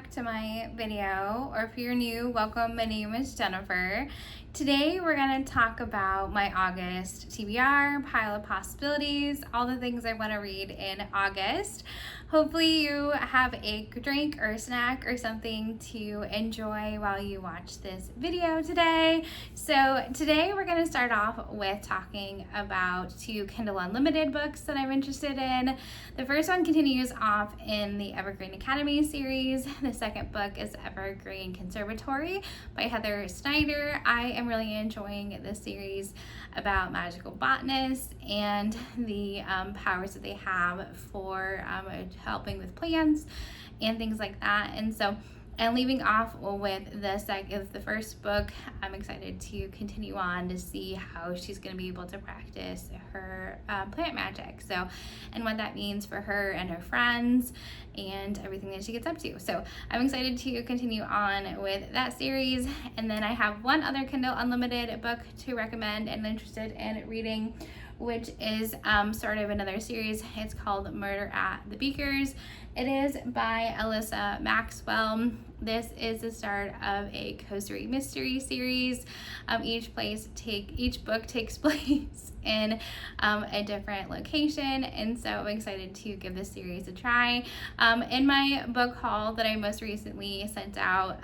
back to my video, or if you're new, welcome. My name is Jennifer. Today we're going to talk about my August TBR, pile of possibilities, all the things I want to read in August. Hopefully you have a drink or a snack or something to enjoy while you watch this video today. So today we're going to start off with talking about 2 Kindle Unlimited books that I'm interested in. The first one continues off in the Evergreen Academy series. The second book is Evergreen Conservatory by Heather Snyder. I am really enjoying this series about magical botanists and the powers that they have for helping with plants and things like that. And leaving off with the first book, I'm excited to continue on to see how she's going to be able to practice her plant magic. And what that means for her and her friends and everything that she gets up to. So I'm excited to continue on with that series. And then I have one other Kindle Unlimited book to recommend and interested in reading, which is sort of another series. It's called Murder at the Beakers. It is by Alyssa Maxwell. This is the start of a Coterie mystery series. Each book takes place in a different location, and so I'm excited to give this series a try. In my book haul that I most recently sent out,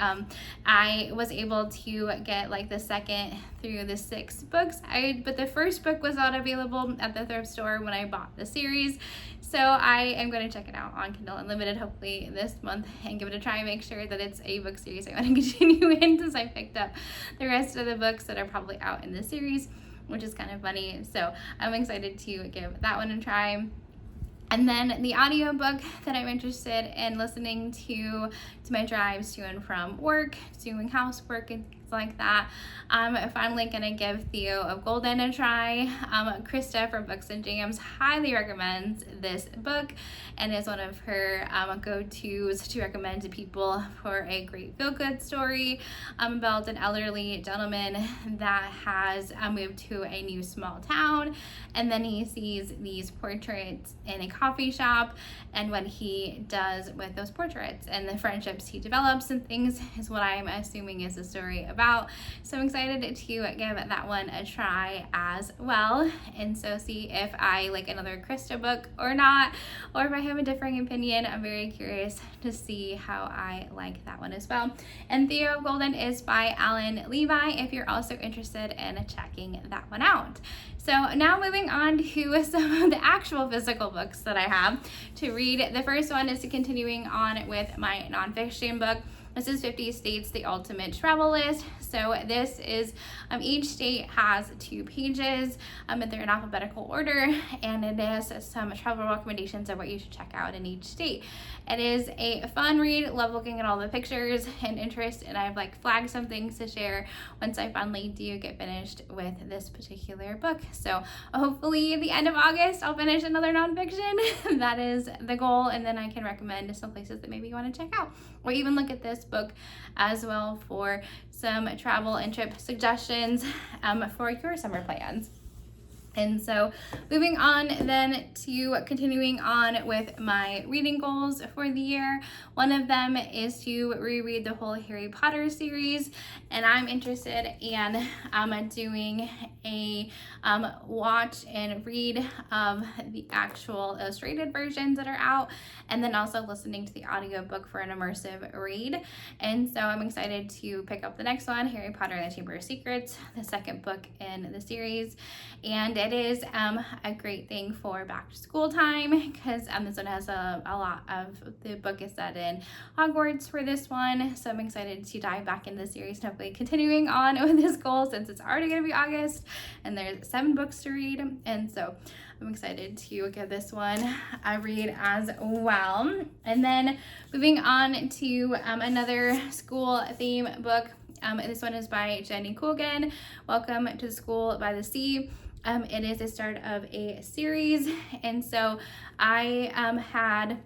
I was able to get like the second through the 6th books. But the first book was not available at the thrift store when I bought the series. So I am going to check it out on Kindle Unlimited hopefully this month and give it a try and make sure that it's a book series I want to continue in, since I picked up the rest of the books that are probably out in this series, which is kind of funny. So I'm excited to give that one a try. And then the audiobook that I'm interested in listening to my drives to and from work, doing housework and things like that, I'm finally going to give Theo of Golden a try. Krista from Books and Jams highly recommends this book and is one of her go-tos to recommend to people for a great feel-good story about an elderly gentleman that has moved to a new small town, and then he sees these portraits in a coffee shop, and what he does with those portraits and the friendships he develops and things is what I'm assuming is the story about. So I'm excited to give that one a try as well, and so see if I like another Krista book or not, or if I have a differing opinion. I'm very curious to see how I like that one as well. And Theo of Golden is by Alan Levi if you're also interested in checking that one out. So now moving on to some of the actual physical books that I have to read. The first one is continuing on with my nonfiction book. This is 50 States, the Ultimate Travel List. So this is, each state has 2 pages, and they're in alphabetical order, and it is some travel recommendations of what you should check out in each state. It is a fun read, love looking at all the pictures and interest, and I've flagged some things to share once I finally do get finished with this particular book. So hopefully at the end of August, I'll finish another nonfiction. That is the goal, and then I can recommend some places that maybe you want to check out, or even look at this book as well for some travel and trip suggestions for your summer plans. And so moving on then to continuing on with my reading goals for the year. One of them is to reread the whole Harry Potter series, and I'm interested in doing a watch and read of the actual illustrated versions that are out, and then also listening to the audiobook for an immersive read. And so I'm excited to pick up the next one, Harry Potter and the Chamber of Secrets, the second book in the series. And it is a great thing for back to school time, because this one has a lot of the book is set in Hogwarts for this one. So I'm excited to dive back into the series and hopefully continuing on with this goal, since it's already going to be August and there's 7 books to read. And so I'm excited to give this one a read as well. And then moving on to another school theme book. This one is by Jenny Coogan, Welcome to the School by the Sea. It is the start of a series, and so I had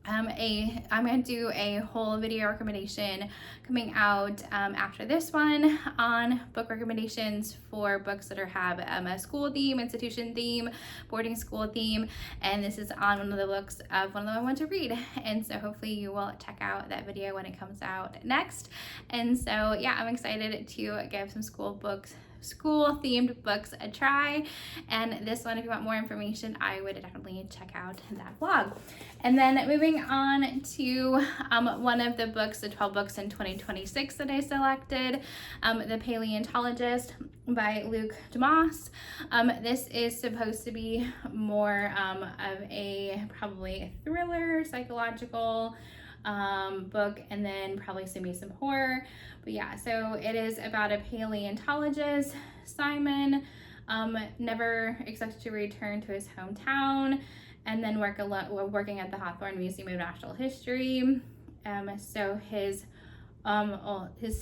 I'm going to do a whole video recommendation coming out after this one on book recommendations for books that have a school theme, institution theme, boarding school theme, and this is on one of the books of one of them I want to read, and so hopefully you will check out that video when it comes out next. And so yeah, I'm excited to give some school themed books a try, and this one, if you want more information, I would definitely check out that blog. And then moving on to one of the books, the 12 books in 2026 that I selected, The Paleontologist by Luke Dumas. This is supposed to be more of probably a thriller, psychological book, and then probably some horror. But yeah, so it is about a paleontologist, Simon, never expected to return to his hometown, and then working at the Hawthorne Museum of Natural History. So his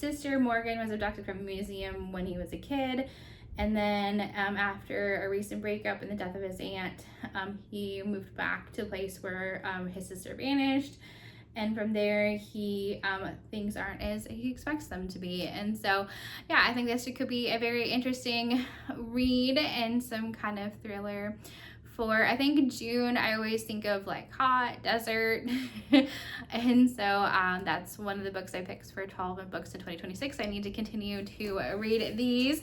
sister Morgan was abducted from a museum when he was a kid, and then after a recent breakup and the death of his aunt, he moved back to a place where his sister vanished. And from there, things aren't as he expects them to be. And so, yeah, I think this could be a very interesting read and some kind of thriller for, I think, June. I always think of like hot, desert. And so that's one of the books I picked for 12 books in 2026. I need to continue to read these.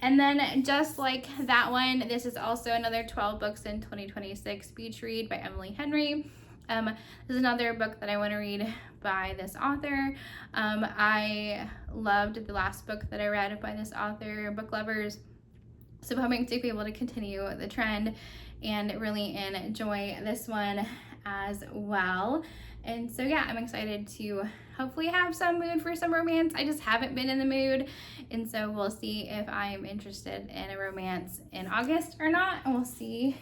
And then just like that one, this is also another 12 books in 2026 beach read by Emily Henry. This is another book that I want to read by this author. I loved the last book that I read by this author, Book Lovers. So I'm hoping to be able to continue the trend and really enjoy this one as well. And so yeah, I'm excited to hopefully have some mood for some romance. I just haven't been in the mood, and so we'll see if I am interested in a romance in August or not, and we'll see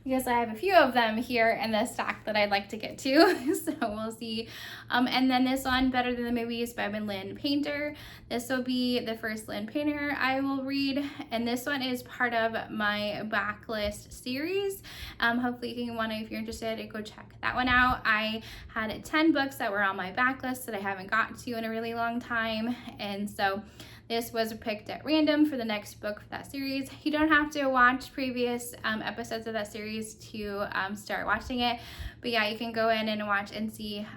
because I have a few of them here in the stack that I'd like to get to. So we'll see. And then this one, Better Than the Movies by Lynn Painter. This will be the first Lynn Painter I will read, and this one is part of my Backlist series. Hopefully you can if you're interested, go check that one out. I had 10 books that were on my backlist that I haven't gotten to in a really long time, and so this was picked at random for the next book for that series. You don't have to watch previous episodes of that series to start watching it, but yeah, you can go in and watch and see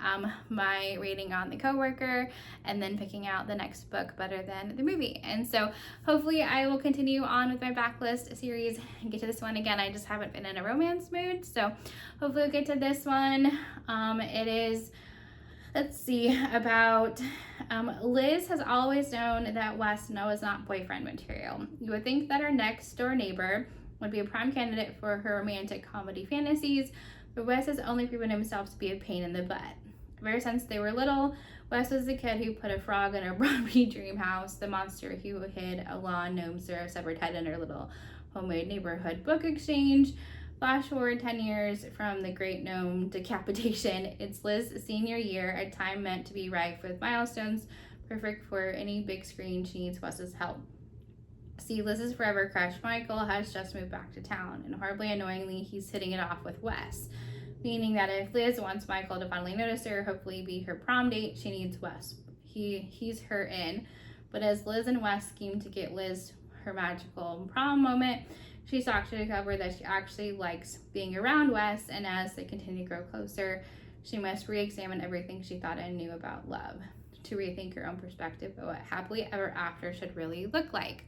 my rating on The Coworker, and then picking out the next book, Better Than the Movie. And so hopefully I will continue on with my Backlist series and get to this one. Again, I just haven't been in a romance mood, so hopefully we'll get to this one. It is, let's see, about Liz has always known that Wes was not boyfriend material. You would think that her next door neighbor would be a prime candidate for her romantic comedy fantasies, but Wes has only proven himself to be a pain in the butt. Ever since they were little, Wes was the kid who put a frog in her Broadway dream house, the monster who hid a lawn gnome's severed head in her little homemade neighborhood book exchange. Flash forward 10 years from the Great Gnome decapitation. It's Liz's senior year, a time meant to be rife with milestones, perfect for any big screen. She needs Wes's help. See, Liz's forever crush, Michael, has just moved back to town, and horribly annoyingly, he's hitting it off with Wes. Meaning that if Liz wants Michael to finally notice her, hopefully be her prom date, she needs Wes. He's her in. But as Liz and Wes scheme to get Liz her magical prom moment, she's shocked to discover that she actually likes being around Wes, and as they continue to grow closer, she must re-examine everything she thought and knew about love to rethink her own perspective of what happily ever after should really look like.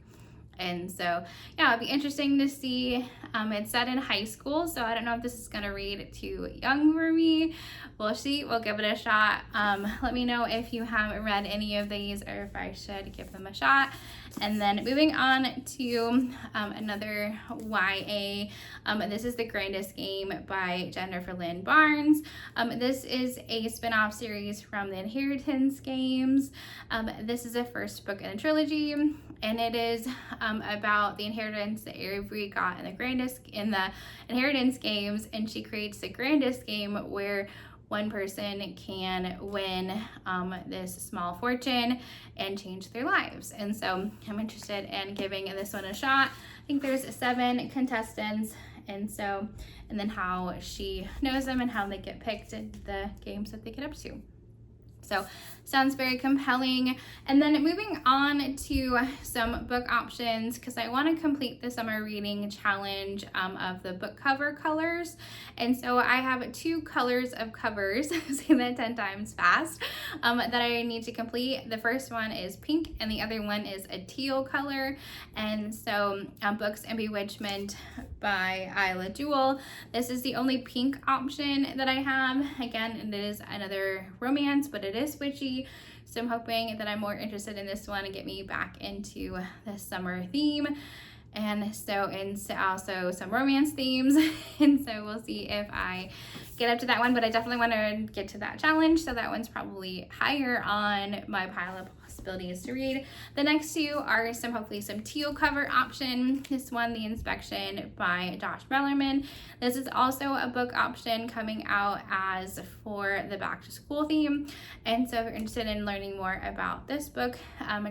And so, yeah, it'll be interesting to see. It's set in high school, so I don't know if this is going to read too young for me. We'll see. We'll give it a shot. Let me know if you haven't read any of these or if I should give them a shot. And then moving on to another YA. This is The Grandest Game by Jennifer Lynn Barnes. This is a spin-off series from the Inheritance games. This is the first book in a trilogy, and it is about the inheritance that Avery got in the Inheritance games, and she creates the Grandest Game where one person can win this small fortune and change their lives. And so I'm interested in giving this one a shot. I think there's 7 contestants, And then how she knows them and how they get picked and the games that they get up to. So sounds very compelling. And then moving on to some book options, because I want to complete the summer reading challenge of the book cover colors. And so I have 2 colors of covers, say that 10 times fast, that I need to complete. The first one is pink and the other one is a teal color. And so Books and Bewitchment by Isla Jewell. This is the only pink option that I have. Again, it is another romance, but it is witchy. So I'm hoping that I'm more interested in this one and get me back into the summer theme. And also some romance themes. And so we'll see if I get up to that one, but I definitely want to get to that challenge. So that one's probably higher on my pile of possibilities to read. The next 2 are hopefully some teal cover option. This one, The Inspection by Josh Bellerman. This is also a book option coming out as for the back to school theme. And so if you're interested in learning more about this book,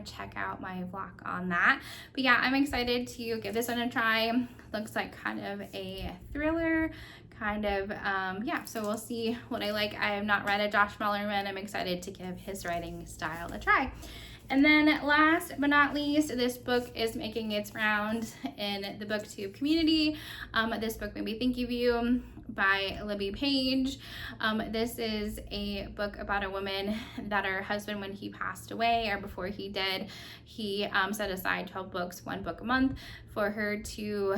check out my vlog on that. But yeah, I'm excited to give this one a try. Looks like kind of a thriller, so we'll see what I like. I have not read a Josh Bellerman. I'm excited to give his writing style a try. And then last but not least, this book is making its rounds in the BookTube community. This book made me think of you by Libby Page. This is a book about a woman that her husband, when he passed away or before he did, he set aside 12 books, 1 book a month for her to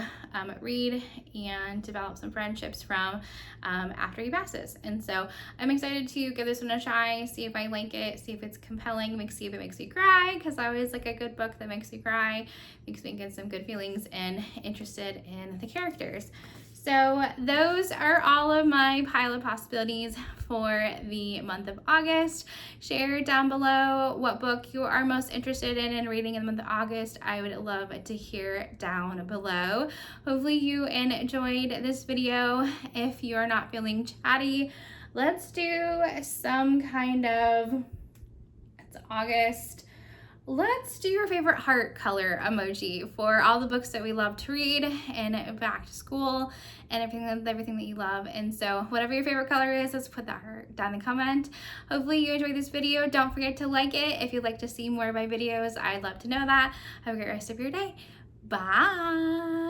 read and develop some friendships from after he passes. And so I'm excited to give this one a try, see if I like it, see if it's compelling, see if it makes me cry, because I always like a good book that makes me cry, makes me get some good feelings and interested in the characters. So those are all of my pile of possibilities for the month of August. Share down below what book you are most interested in reading in the month of August. I would love to hear down below. Hopefully you enjoyed this video. If you're not feeling chatty, let's do some kind of, it's August. Let's do your favorite heart color emoji for all the books that we love to read and back to school and everything that you love. And so whatever your favorite color is, let's put that down in the comment. Hopefully you enjoyed this video. Don't forget to like it. If you'd like to see more of my videos, I'd love to know that. Have a great rest of your day. Bye.